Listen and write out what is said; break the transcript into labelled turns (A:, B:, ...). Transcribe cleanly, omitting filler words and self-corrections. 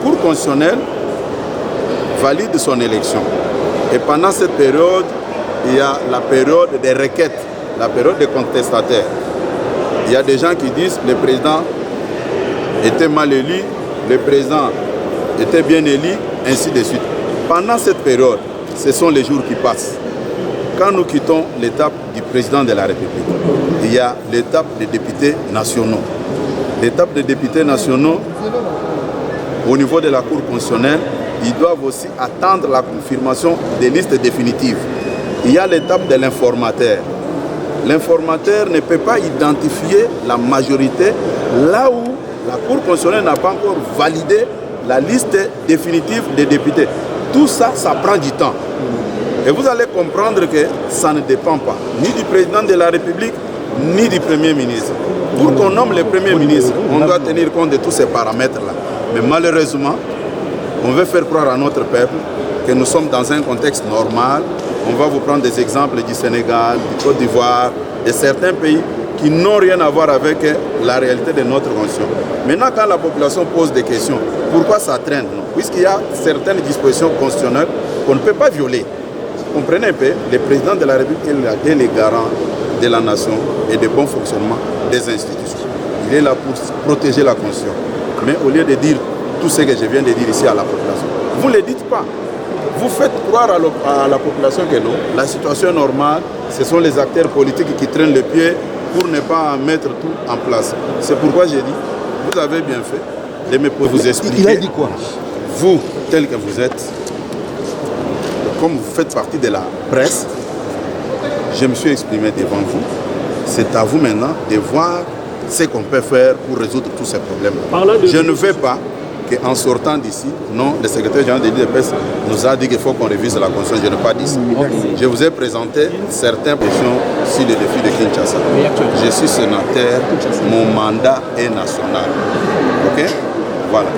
A: Cour constitutionnelle valide son élection. Et pendant cette période, il y a la période des requêtes, la période des contestataires. Il y a des gens qui disent que le président était mal élu, le président était bien élu, ainsi de suite. Pendant cette période, ce sont les jours qui passent. Quand nous quittons l'étape du président de la République, il y a l'étape des députés nationaux. L'étape des députés nationaux, au niveau de la Cour constitutionnelle, ils doivent aussi attendre la confirmation des listes définitives. Il y a l'étape de l'informateur. L'informateur ne peut pas identifier la majorité là où la Cour constitutionnelle n'a pas encore validé la liste définitive des députés. Tout ça, ça prend du temps. Et vous allez comprendre que ça ne dépend pas ni du président de la République, ni du Premier ministre. Pour qu'on nomme le Premier ministre, on doit tenir compte de tous ces paramètres-là. Mais malheureusement, on veut faire croire à notre peuple que nous sommes dans un contexte normal. On va vous prendre des exemples du Sénégal, du Côte d'Ivoire, de certains pays qui n'ont rien à voir avec la réalité de notre constitution. Maintenant, quand la population pose des questions, pourquoi ça traîne? Puisqu'il y a certaines dispositions constitutionnelles qu'on ne peut pas violer. Comprenez un peu, le président de la République est le garant de la nation et du bon fonctionnement des institutions. Il est là pour protéger la Constitution. Mais au lieu de dire tout ce que je viens de dire ici à la population, vous ne le dites pas. Vous faites croire à la population que non, la situation est normale, ce sont les acteurs politiques qui traînent le pied pour ne pas mettre tout en place. C'est pourquoi j'ai dit, vous avez bien fait de me vous expliquer.
B: Il a dit quoi?
A: Vous, tel que vous êtes, comme vous faites partie de la presse, je me suis exprimé devant vous. C'est à vous maintenant de voir ce qu'on peut faire pour résoudre tous ces problèmes. Je ne veux pas qu'en sortant d'ici, non, le secrétaire général de l'IDPS nous a dit qu'il faut qu'on révise la Constitution. Je n'ai pas dit ça. Je vous ai présenté certaines questions sur le défi de Kinshasa. Je suis sénateur, mon mandat est national. Ok? Voilà.